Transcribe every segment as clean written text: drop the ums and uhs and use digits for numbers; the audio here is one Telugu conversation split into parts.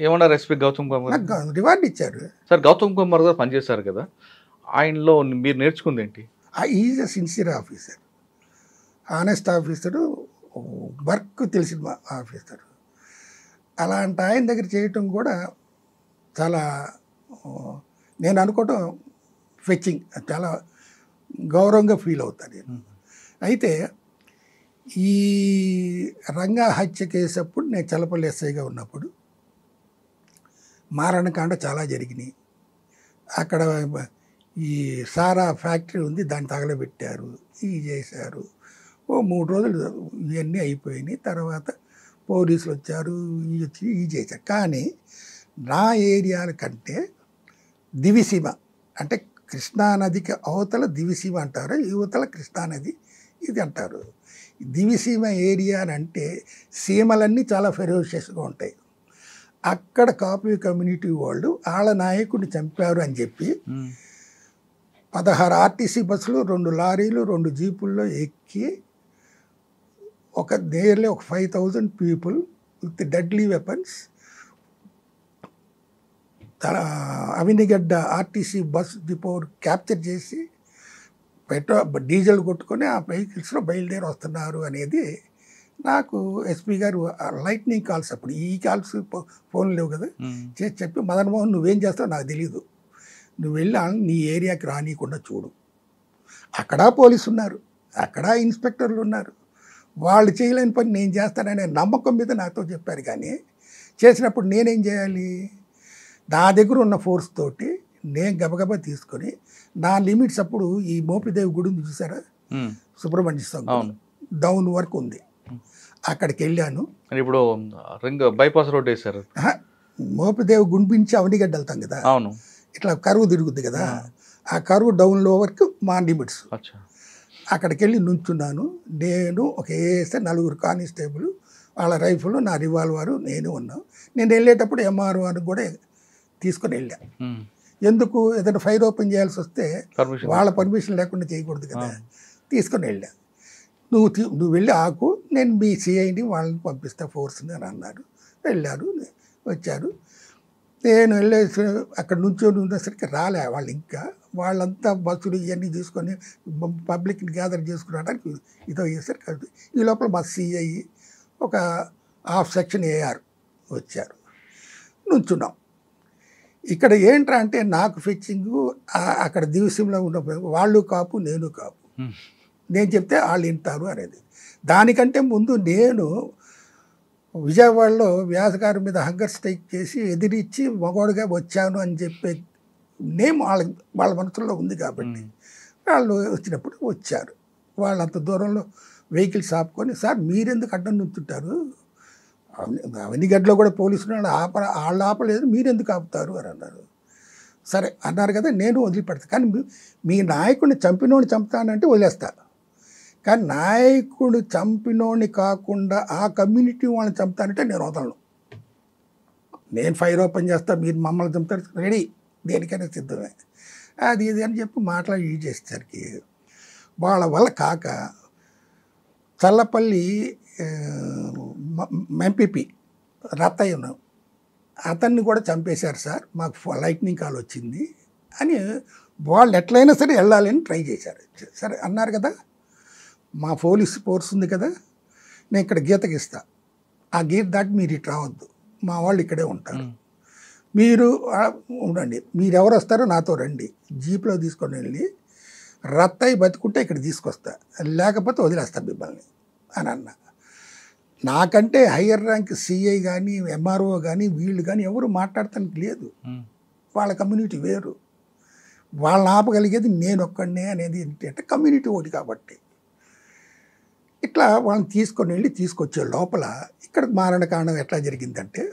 ఏమన్నారు ఎస్పీ గౌతమ్ కుమార్? నాకు రివార్డ్ ఇచ్చారు. సార్ గౌతమ్ కుమార్ గారు పనిచేశారు కదా, ఆయనలో మీరు నేర్చుకుంది ఏంటి? Is a sincere officer, honest officer, work తెలిసిన ఆఫీసరు. అలాంటి ఆయన దగ్గర చేయటం కూడా చాలా నేను అనుకోవటం ఫెచ్చింగ్, చాలా గౌరవంగా ఫీల్ అవుతాను నేను. అయితే ఈ రంగా హత్య కేసు అప్పుడు నేను చల్లపల్లి ఎస్ఐగా ఉన్నప్పుడు మారణకాండ చాలా జరిగినాయి. అక్కడ ఈ సారా ఫ్యాక్టరీ ఉంది, దాన్ని తగలబెట్టారు, ఇవి చేశారు. ఓ 3 రోజులు ఇవన్నీ అయిపోయినాయి. తర్వాత పోలీసులు వచ్చారు, ఇవి వచ్చి ఇవి చేశారు. కానీ నా ఏరియాల కంటే దివిసీమ అంటే కృష్ణానదికి అవతల దివిసీమ అంటారు, యువతల కృష్ణానది ఇది అంటారు. దివిసీమ ఏరియా అని అంటే సీమలన్నీ చాలా ఫెరోషియస్గా ఉంటాయి. అక్కడ కాపు కమ్యూనిటీ వాళ్ళు వాళ్ళ నాయకుడిని చంపారు అని చెప్పి 16 ఆర్టీసీ బస్సులు, 2 లారీలు, 2 జీపుల్లో ఎక్కి nearly 5,000 people with deadly weapons Avanigadda RTC bus depot capture చేసి డీజిల్ కొట్టుకొని ఆ వెహికల్స్లో బయలుదేరి వస్తున్నారు అనేది నాకు ఎస్పీ గారు లైట్నింగ్ కాల్స్, అప్పుడు ఈ కాల్స్ ఫోన్లు లేవు కదా, చేసి చెప్పి, మదన్ మోహన్ నువ్వేం చేస్తావు నాకు తెలీదు, నువ్వు వెళ్ళి నీ ఏరియాకి రానియకుండా చూడు. అక్కడ పోలీసు ఉన్నారు, అక్కడ ఇన్స్పెక్టర్లు ఉన్నారు, వాళ్ళు చేయలేని పని నేను చేస్తాననే నమ్మకం మీద నాతో చెప్పారు. కానీ చేసినప్పుడు నేనేం చేయాలి? నా దగ్గర ఉన్న ఫోర్స్ తోటి నేను గబగబా తీసుకొని నా లిమిట్స్, అప్పుడు ఈ మోపిదేవి గుడి ఉంది చూసారా, సుబ్రహ్మణ్య స్వామి డౌన్ వరకు ఉంది, అక్కడికి వెళ్ళాను. ఇప్పుడు రింగ్ బైపాస్ రోడ్ వేశారు, మోపిదేవి గుంపించి అవనిగడ్డ వెళ్తాం కదా, అవును, ఇట్లా కరువు తిరుగుద్ది కదా, ఆ కరువు డౌన్లో వరకు మా లిమిట్స్. అక్కడికి వెళ్ళి నుంచున్నాను. నేను ఒక ఏఎస్ఐ, 4 కానిస్టేబుల్, వాళ్ళ రైఫిల్, నా రివాల్వరు, నేను ఉన్నాం. నేను వెళ్ళేటప్పుడు ఎంఆర్ఓని కూడా తీసుకొని వెళ్ళా. ఎందుకు? ఏదైనా ఫైర్ ఓపెన్ చేయాల్సి వస్తే వాళ్ళ పర్మిషన్ లేకుండా చేయకూడదు కదా, తీసుకొని వెళ్ళా. నువ్వు వెళ్ళి ఆకు, నేను మీ సిఐని వాళ్ళని పంపిస్తా ఫోర్స్ని అని అన్నారు. వెళ్ళారు, వచ్చారు. నేను వెళ్ళేసి అక్కడ నుంచి ఉండేసరికి రాలే వాళ్ళు. ఇంకా వాళ్ళంతా బస్సులు ఇవన్నీ తీసుకొని పబ్లిక్ని గ్యాదర్ చేసుకురావడానికి ఇదో చేశారు. ఈ లోపల మా సిఐ, ఒక హాఫ్ సెక్షన్ ఏఆర్ వచ్చారు. నుంచున్నాం. ఇక్కడ ఏంట్రా అంటే నాకు ఫిచ్చింగు, అక్కడ దివసంలో ఉన్న వాళ్ళు కాపు, నేను కాపు, నేను చెప్తే వాళ్ళు వింటారు అనేది. దానికంటే ముందు నేను విజయవాడలో వ్యాసగారి మీద హంగర్ స్ట్రైక్ చేసి ఎదిరించి మగవాడుగా వచ్చాను అని చెప్పే నేమ్ వాళ్ళ మనసులో ఉంది. కాబట్టి వాళ్ళు వచ్చినప్పుడు వచ్చారు. వాళ్ళు అంత దూరంలో వెహికల్స్ ఆపుకొని, సార్ మీరెందుకు అడ్డం నుంచుంటారు, అవనిగడ్డలో కూడా పోలీసులు వాళ్ళు ఆపలేదు, మీరెందుకు ఆపుతారు అని అన్నారు. సరే అన్నారు కదా, నేను వదిలిపెడతాను. కానీ మీ నాయకుడిని చంపినోడిని చంపుతానంటే వదిలేస్తా, కానీ నాయకుడు చంపినోడిని కాకుండా ఆ కమ్యూనిటీ వాళ్ళని చంపుతానంటే నేను వదలను. నేను ఫైర్ ఓపెన్ చేస్తా, మీరు మమ్మల్ని చంపుతారు, రెడీ, దేనికైనా సిద్ధమే, అది ఇది అని చెప్పి మాట్లాడి యూజ్ చేసేసరికి వాళ్ళ వల్ల కాక చల్లపల్లి ఎంపీపీ రత్తయ్య ఉన్నాం, అతన్ని కూడా చంపేశారు సార్, మాకు లైట్నింగ్ కాల్ వచ్చింది అని వాళ్ళు ఎట్లయినా సరే వెళ్ళాలని ట్రై చేశారు. సరే అన్నారు కదా, మా పోలీస్ ఫోర్స్ ఉంది కదా, నేను ఇక్కడ గీతకి ఇస్తా, ఆ గీత దాటి మీరు ఇటు రావద్దు, మా వాళ్ళు ఇక్కడే ఉంటారు, మీరు ఉండండి, మీరు ఎవరు వస్తారో నాతో రండి, జీప్లో తీసుకొని వెళ్ళి రత్తయ్య బతుకుంటే ఇక్కడ తీసుకొస్తా, లేకపోతే వదిలేస్తా మిమ్మల్ని అని అన్నా. నాకంటే హయ్యర్ ర్యాంక్ సిఐ కానీ ఎంఆర్ఓ కానీ వీళ్ళు కానీ ఎవరు మాట్లాడటానికి లేదు, వాళ్ళ కమ్యూనిటీ వేరు, వాళ్ళని ఆపగలిగేది నేను ఒక్కడనే అనేది ఏంటంటే కమ్యూనిటీ ఒకటి. కాబట్టి ఇట్లా వాళ్ళని తీసుకొని వెళ్ళి తీసుకొచ్చే లోపల ఇక్కడ మారణకాండం ఎట్లా జరిగిందంటే,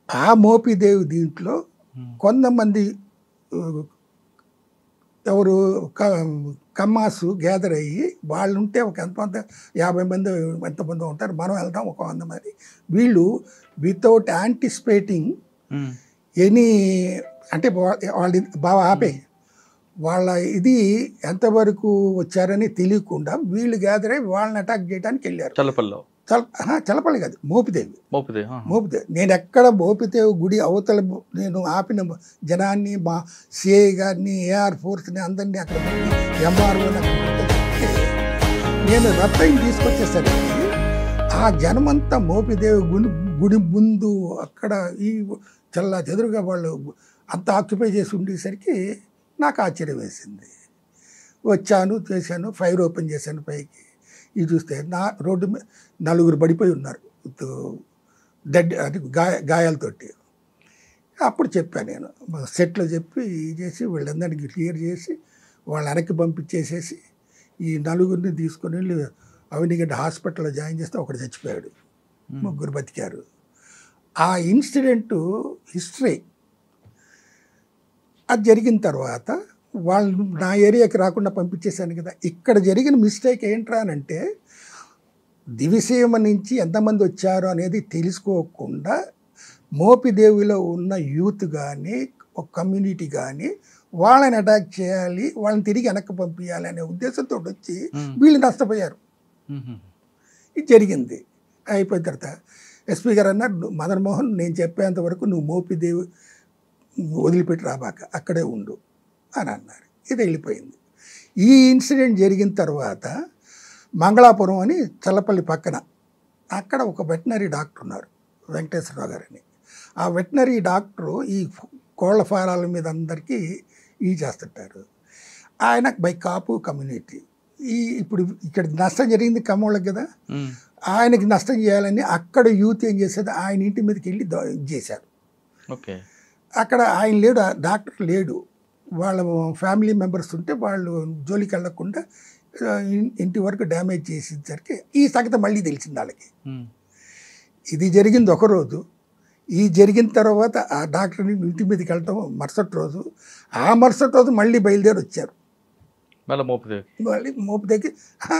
ఆ మోపిదేవి దీంట్లో కొంతమంది ఎవరు కమ్మాసు గ్యాదర్ అయ్యి వాళ్ళు ఉంటే ఒక ఎంతమంది 50 మంది ఎంతమంది ఉంటారు, మనం వెళ్తాం ఒక 100 మంది. వీళ్ళు వితౌట్ యాంటిసిపేటింగ్ ఎనీ అంటే వాళ్ళు బాగా ఆపే వాళ్ళ ఇది ఎంతవరకు వచ్చారని తెలియకుండా వీళ్ళు గ్యాదర్ అయ్యి వాళ్ళని అటాక్ చేయడానికి వెళ్ళారు చలపల్లి కాదు, మోపిదేవి. మోపిదేవి. మోపిదేవి. నేను ఎక్కడ మోపిదేవి గుడి అవతల నేను ఆపిన జనాన్ని, మా సిఐ గారిని, ఏఆర్ ఫోర్స్ని అందరినీ అక్కడ పెట్టి ఎంఆర్ఓని నేను రత్నం తీసుకొచ్చేసరికి ఆ జనమంతా మోపిదేవి గుడి ముందు అక్కడ ఈ చల్ల చెదురుగా వాళ్ళు అంత ఆక్యుపై చేసి ఉండేసరికి నాకు ఆశ్చర్యం వేసింది. వచ్చాను, చేశాను, ఫైర్ ఓపెన్ చేశాను పైకి. ఇది చూస్తే నా రోడ్డు మీద 4 పడిపోయి ఉన్నారు డెడ్, అది గాయాలతోటి. అప్పుడు చెప్పాను నేను సెట్లో చెప్పి చేసి వీళ్ళందరికీ క్లియర్ చేసి వాళ్ళ వెనక్కి పంపించేసేసి ఈ 4 తీసుకొని వెళ్ళి అవినిగడ్డ హాస్పిటల్లో జాయిన్ చేస్తే ఒకడు చచ్చిపోయాడు, 3 బతికారు. ఆ ఇన్సిడెంటు హిస్టరీ. అది జరిగిన తర్వాత వాళ్ళు నా ఏరియాకి రాకుండా పంపించేశాను కదా. ఇక్కడ జరిగిన మిస్టేక్ ఏంట్రా అంటే దివిసీమ నుంచి ఎంతమంది వచ్చారో అనేది తెలుసుకోకుండా మోపిదేవిలో ఉన్న యూత్ కానీ ఒక కమ్యూనిటీ కానీ వాళ్ళని అటాక్ చేయాలి, వాళ్ళని తిరిగి వెనక్కి పంపించాలి అనే ఉద్దేశంతో వచ్చి వీళ్ళు నష్టపోయారు. ఇది జరిగింది. అయిపోయిన తర్వాత ఎస్పీ గారు అన్నారు, మదన్ మోహన్ నేను చెప్పేంత వరకు నువ్వు మోపిదేవి వదిలిపెట్టి రాబాక, అక్కడే ఉండు అని అన్నారు. ఇది వెళ్ళిపోయింది. ఈ ఇన్సిడెంట్ జరిగిన తర్వాత మంగళాపురం అని చల్లపల్లి పక్కన అక్కడ ఒక వెటనరీ డాక్టర్ ఉన్నారు, వెంకటేశ్వరరావు గారని. ఆ వెటనరీ డాక్టరు ఈ కోళ్ల ఫారాల మీద అందరికీ చేస్తుంటారు. ఆయన బై కాపు కమ్యూనిటీ. ఇప్పుడు ఇక్కడ నష్టం జరిగింది కమ్మోళ్ళకి కదా, ఆయనకి నష్టం చేయాలని అక్కడ యూత్ ఏం చేసేది, ఆయన ఇంటి మీదకి వెళ్ళి చేశారు. ఓకే. అక్కడ ఆయన లేడు, డాక్టర్ లేడు, వాళ్ళ ఫ్యామిలీ మెంబర్స్ ఉంటే వాళ్ళు జోలికి వెళ్ళకుండా ఇంటి వరకు డ్యామేజ్ చేసేసరికి ఈ సంగతి మళ్ళీ తెలిసింది వాళ్ళకి. ఇది జరిగింది ఒకరోజు. ఈ జరిగిన తర్వాత ఆ డాక్టర్ని ఇంటి మీదకి వెళ్ళటం మరుసటి రోజు, ఆ మరుసటి రోజు మళ్ళీ బయలుదేరి వచ్చారు. మళ్ళీ మోపుదేవికి ఆ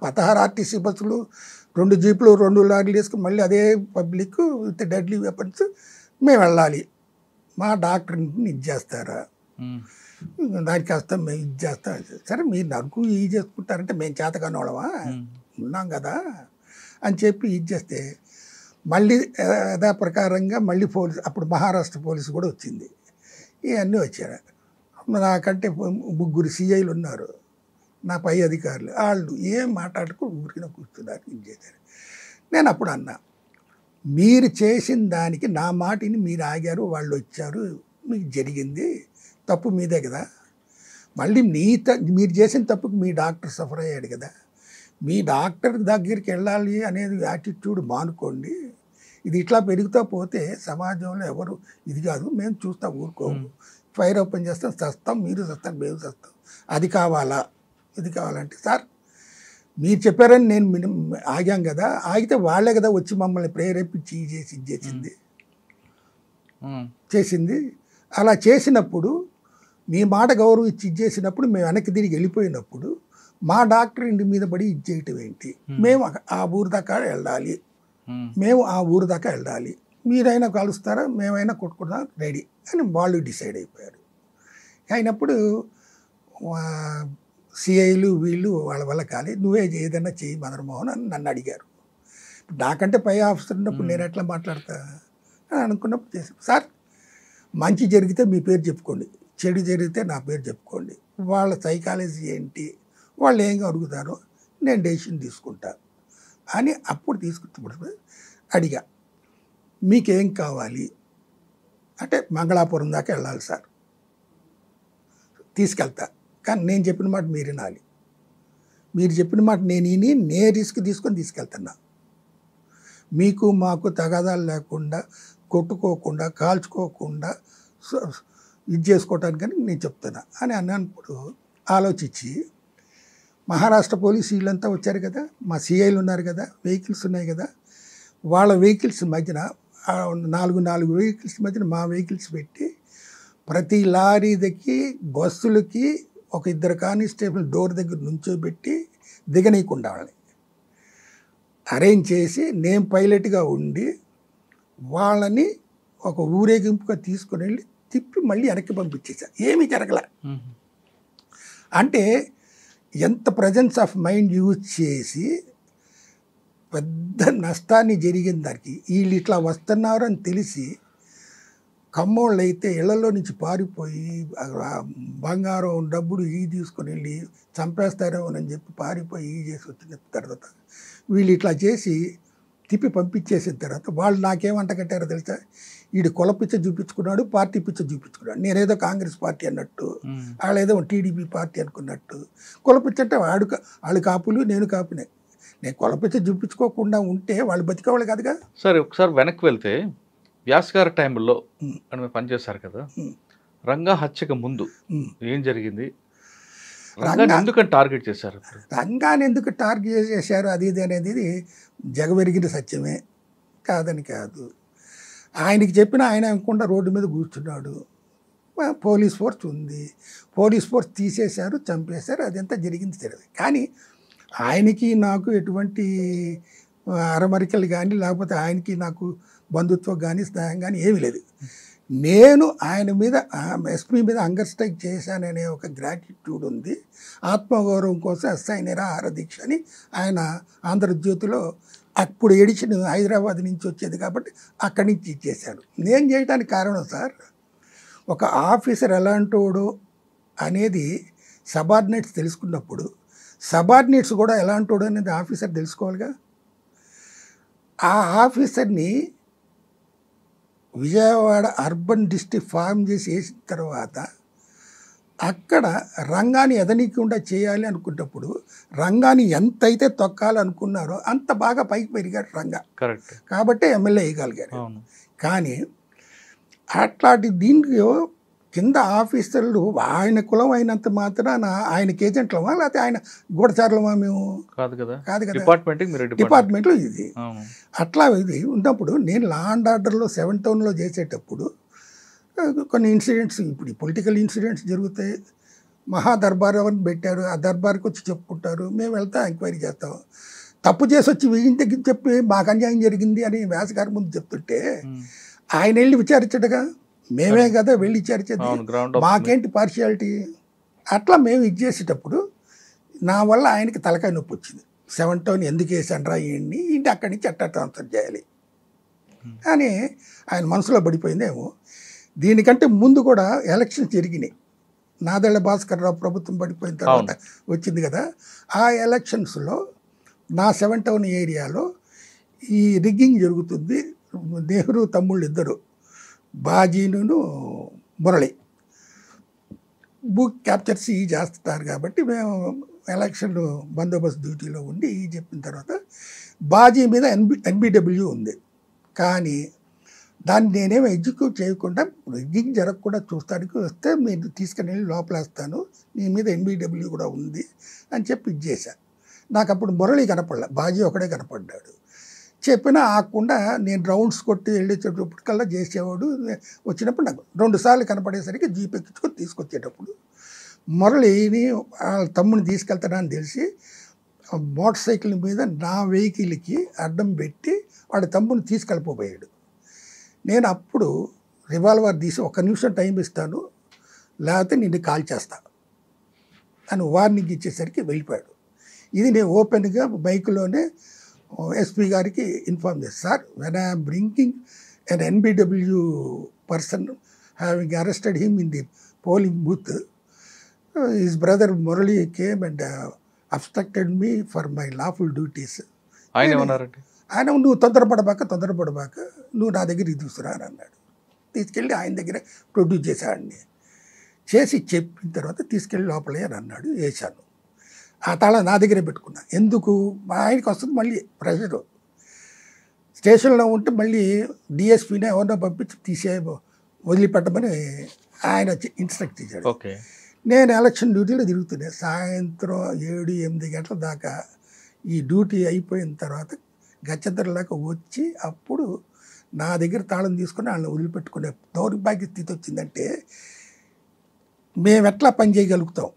16 ఆర్టీసీ బస్సులు, 2 జీపులు, 2 లారీలు వేసుకుని మళ్ళీ అదే పబ్లిక్ విత్ డెడ్లీ వెపన్స్ మేము వెళ్ళాలి. మా డాక్టర్ని ఇది చేస్తారా, దానికి కాస్త మేము ఇది చేస్తాం. సరే మీరు నాకు ఇది చేసుకుంటారంటే మేము చేతకాని వాళ్ళమా ఉన్నాం కదా అని చెప్పి ఇది చేస్తే మళ్ళీ యథా ప్రకారంగా మళ్ళీ పోలీసు, అప్పుడు మహారాష్ట్ర పోలీసు కూడా వచ్చింది. ఇవన్నీ వచ్చారు. నాకంటే 3 సిఐలు ఉన్నారు, నా పై అధికారులు. వాళ్ళు ఏం మాట్లాడుకో ఊరికిన కూర్చున్నారు, ఇది చేశారు. నేను అప్పుడు అన్నా, మీరు చేసిన దానికి నా మాటిని మీరు ఆగారు, వాళ్ళు వచ్చారు, మీకు జరిగింది, తప్పు మీదే కదా. మళ్ళీ మీరు చేసిన తప్పుకు మీ డాక్టర్ సఫర్ అయ్యాడు కదా, మీ డాక్టర్ దగ్గరికి వెళ్ళాలి అనేది యాటిట్యూడ్ మానుకోండి. ఇది ఇట్లా పెరుగుతూ పోతే సమాజంలో ఎవరు ఇది కాదు, మేము చూస్తా ఊరుకోము, ఫైర్ ఓపెన్ చేస్తాం, చస్తాం, మీరు చస్తాం, మేము చస్తాం, అది కావాలా ఇది కావాలంటే సార్ మీరు చెప్పారని నేను ఆగాం కదా, ఆగితే వాళ్ళే కదా వచ్చి మమ్మల్ని ప్రేరేపించి చేసింది. అలా చేసినప్పుడు మీ మాట గౌరవం ఇచ్చి చేసినప్పుడు మేము వెనక్కి తిరిగి వెళ్ళిపోయినప్పుడు మా డాక్టర్ ఇంటి మీద పడి ఇది చేయటం ఏంటి, మేము ఆ ఊరు దాకా వెళ్ళాలి, మీరైనా కలుస్తారా, మేమైనా కొట్టుకుంటాం, రెడీ అని వాళ్ళు డిసైడ్ అయిపోయారు. అయినప్పుడు సిఐలు వీళ్ళు వాళ్ళ వల్ల కాలేదు, నువ్వే ఏదైనా చెయ్యి మదన్ మోహన్ అని నన్ను అడిగారు. నాకంటే పై ఆఫీసర్ ఉన్నప్పుడు నేను ఎట్లా మాట్లాడతా అని అనుకున్నప్పుడు చేసి, సార్ మంచి జరిగితే మీ పేరు చెప్పుకోండి, చెడు జరిగితే నా పేరు చెప్పుకోండి, వాళ్ళ సైకాలజీ ఏంటి, వాళ్ళు ఏం అడుగుతారో నేను డెసిషన్ తీసుకుంటాను అని అప్పుడు తీసుకుంటున్నప్పుడు అడిగా, మీకేం కావాలి అంటే మంగళాపురం దాకా వెళ్ళాలి సార్, తీసుకెళ్తా, కానీ నేను చెప్పిన మాట మీరు వినాలి, మీరు చెప్పిన మాట నేను రిస్క్ తీసుకొని తీసుకెళ్తున్నా, మీకు మాకు తగాదాలు లేకుండా, కొట్టుకోకుండా, కాల్చుకోకుండా ఇది చేసుకోవటానికని నేను చెప్తున్నా అని అన్నప్పుడు ఆలోచించి మహారాష్ట్ర పోలీసు వీళ్ళంతా వచ్చారు కదా, మా సిఐలు ఉన్నారు కదా, వెహికల్స్ ఉన్నాయి కదా, వాళ్ళ వెహికల్స్ మధ్యన 4 వెహికల్స్ మధ్యన మా వెహికల్స్ పెట్టి ప్రతి లారీకి బస్సులకి ఒక 2 కానిస్టేబుల్ డోర్ దగ్గర నుంచోబెట్టి దిగనీయకుండా వాళ్ళని అరేంజ్ చేసి నేను పైలట్గా ఉండి వాళ్ళని ఒక ఊరేగింపుగా తీసుకుని వెళ్ళి తిప్పి మళ్ళీ వెనక్కి పంపించేసా. ఏమీ జరగలే. అంటే ఎంత ప్రజెన్స్ ఆఫ్ మైండ్ యూజ్ చేసి పెద్ద నష్టాన్ని జరిగింది దానికి. వీళ్ళు ఇట్లా వస్తున్నారు అని తెలిసి కమ్మోళ్ళు అయితే ఇళ్లలో నుంచి పారిపోయి బంగారం డబ్బులు తీసుకొని వెళ్ళి చంపేస్తారేమోనని చెప్పి పారిపోయి చేసి వచ్చిన తర్వాత వీళ్ళు ఇట్లా చేసి తిప్పి పంపించేసిన తర్వాత వాళ్ళు నాకేమంట కట్టారో తెలుసా, వీడు కుల పిచ్చ చూపించుకున్నాడు, పార్టీ పిచ్చ చూపించుకున్నాడు. నేనేదో కాంగ్రెస్ పార్టీ అన్నట్టు, వాళ్ళేదో టీడీపీ పార్టీ అనుకున్నట్టు. కుల పిచ్చ అంటే వాళ్ళు కాపులు, నేను కాపునే. నేను కుల పిచ్చ చూపించుకోకుండా ఉంటే వాళ్ళు బతికేవాళ్ళు కాదుగా. సరే, ఒకసారి వెనక్కి వెళ్తే వ్యాస్ గారి టైంలో అని పనిచేశారు కదా, రంగా హత్యకు ముందు ఏం జరిగింది? రంగాన్ని ఎందుకని టార్గెట్ చేశారు? రంగాన్ని ఎందుకు టార్గెట్ చేశారు అది ఇది అనేది జగమెరిగిన సత్యమే, కాదని కాదు. ఆయనకి చెప్పిన ఆయన అనుకుండా రోడ్డు మీద కూర్చున్నాడు. పోలీస్ ఫోర్స్ ఉంది, పోలీస్ ఫోర్స్ తీసేశారు, చంపేశారు, అదంతా జరిగింది తెలియదు. కానీ ఆయనకి నాకు ఎటువంటి అరమరికలు కానీ లేకపోతే ఆయనకి నాకు బంధుత్వం కానీ స్నేహం కానీ ఏమీ లేదు. నేను ఆయన మీద ఎస్పీ మీద హంగర్ స్ట్రైక్ చేశాననే ఒక గ్రాటిట్యూడ్ ఉంది. ఆత్మగౌరవం కోసం ఎస్ఐ నిరాహార దీక్ష అని ఆయన ఆంధ్రజ్యోతిలో అప్పుడు ఎడిషన్ హైదరాబాద్ నుంచి వచ్చేది కాబట్టి అక్కడి నుంచి ఇచ్చేశారు. నేను చేయడానికి కారణం సార్, ఒక ఆఫీసర్ ఎలాంటోడో అనేది సబార్డినేట్స్ తెలుసుకున్నప్పుడు సబార్డినేట్స్ కూడా ఎలాంటోడో అనేది ఆఫీసర్ తెలుసుకోవాలిగా. ఆ ఆఫీసర్ని విజయవాడ అర్బన్ డిస్ట్రిక్ట్ ఫామ్ చేసి వేసిన తర్వాత అక్కడ రంగాన్ని ఎదనీయకుండా చేయాలి అనుకున్నప్పుడు రంగాన్ని ఎంతైతే తొక్కాలనుకున్నారో అంత బాగా పైకి పెరిగాడు రంగా. కరెక్ట్. కాబట్టి ఎమ్మెల్యే వేయగలిగారు. కానీ అట్లాంటి దీంట్లో కింద ఆఫీసర్లు ఆయన కులం అయినంత మాత్రాన ఆయనకి ఏజెంట్లమా లేకపోతే ఆయన గూఢచారులమా? మేము కాదు కదా, కాదు కదా, డిపార్ట్మెంట్లో ఇది. అట్లా ఇది ఉన్నప్పుడు నేను లా అండ్ ఆర్డర్లో 7 టౌన్లో చేసేటప్పుడు కొన్ని ఇన్సిడెంట్స్, ఇప్పుడు పొలిటికల్ ఇన్సిడెంట్స్ జరుగుతాయి. మహా దర్బార్ అని పెట్టారు, ఆ దర్బార్కి వచ్చి చెప్పుకుంటారు, మేము వెళ్తాం ఎంక్వైరీ చేస్తాం. తప్పు చేసి వచ్చి వీళ్ళ దగ్గర చెప్పి మాకు అన్యాయం జరిగింది అని వ్యాస్ గారి ముందు చెప్తుంటే ఆయన వెళ్ళి విచారించడుగా, మేమే కదా వెళ్ళి విచారించేది, మాకేంటి పార్షియాలిటీ? అట్లా మేము ఇది చేసేటప్పుడు నా వల్ల ఆయనకి తలకాయ నొప్పి వచ్చింది. 7 టౌన్ ఎందుకు వేసాను ఏంటి, ఇంటి అక్కడి నుంచి అట్టా ట్రాన్స్ఫర్ చేయాలి అని ఆయన మనసులో పడిపోయిందేమో. దీనికంటే ముందు కూడా ఎలక్షన్స్ జరిగినాయి. నాదెళ్ల భాస్కర్ రావు ప్రభుత్వం పడిపోయిన తర్వాత వచ్చింది కదా, ఆ ఎలక్షన్స్లో నా 7 టౌన్ ఏరియాలో ఈ రిగ్గింగ్ జరుగుతుంది. నెహ్రూ తమ్ముళ్ళు ఇద్దరు, బాజీను మురళి బుక్ క్యాప్చర్స్ చేస్తారు కాబట్టి మేము ఎలక్షన్ బందోబస్తు డ్యూటీలో ఉండి చెప్పిన తర్వాత బాజీ మీద ఎన్బిడబ్ల్యూ ఉంది. కానీ దాన్ని నేనేమో ఎగ్జిక్యూట్ చేయకుండా రిగ్గింగ్ జరగకుండా చూస్తానికి వస్తే మీరు తీసుకుని వెళ్ళి లోపలేస్తాను, నీ మీద ఎన్బిడబ్ల్యూ కూడా ఉంది అని చెప్పి ఇది చేశాను. నాకు అప్పుడు మురళి కనపడలే, బాజీ ఒకడే కనపడ్డాడు. చెప్పినా ఆకుండా నేను రౌండ్స్ కొట్టి వెళ్ళేటప్పటికల్లా చేసేవాడు. వచ్చినప్పుడు నాకు 2 సార్లు కనపడేసరికి జీప్ ఎక్కించుకొని తీసుకొచ్చేటప్పుడు మురళిని వాళ్ళ తమ్ముని తీసుకెళ్తానని తెలిసి మోటార్ సైకిల్ మీద నా వెహికల్కి అడ్డం పెట్టి వాడి తమ్ముని తీసుకెళ్ళిపోయాడు. నేను అప్పుడు రివాల్వర్ తీసి 1 నిమిషం టైం ఇస్తాను లేకపోతే నిన్ను కాల్ చేస్తా అని వార్నింగ్ ఇచ్చేసరికి వెళ్ళిపోయాడు. ఇది నేను ఓపెన్గా బైక్లోనే ఎస్పీ గారికి ఇన్ఫార్మ్ చేస్తాను. Sir, when I'm bringing an NBW person having arrested him in the polling booth, his brother Murali came and obstructed me for my lawful duties. ఆయన నువ్వు తొందరపడబాక నువ్వు నా దగ్గరికి తీసుకురా అన్నాడు. తీసుకెళ్ళి ఆయన దగ్గర ప్రొడ్యూస్ చేశాడిని. చేసి చెప్పిన తర్వాత తీసుకెళ్ళి లోపలే అని అన్నాడు. వేశాను. ఆ తాళం నా దగ్గరే పెట్టుకున్నా. ఎందుకు? ఆయనకి వస్తుంది మళ్ళీ ప్రెషరు. స్టేషన్లో ఉంటే మళ్ళీ డిఎస్పీని ఎవరినో పంపించి వదిలిపెట్టమని ఆయన ఇన్స్ట్రక్ట్ చేశాడు. నేను ఎలక్షన్ డ్యూటీలో తిరుగుతున్నాను. సాయంత్రం 7-8 గంటల దాకా ఈ డ్యూటీ అయిపోయిన తర్వాత గచ్చతరలాగా వచ్చి అప్పుడు నా దగ్గర తాళం తీసుకుని వాళ్ళని వదిలిపెట్టుకునే దౌర్భాగ్య స్థితి వచ్చిందంటే మేము ఎట్లా పని చేయగలుగుతాం?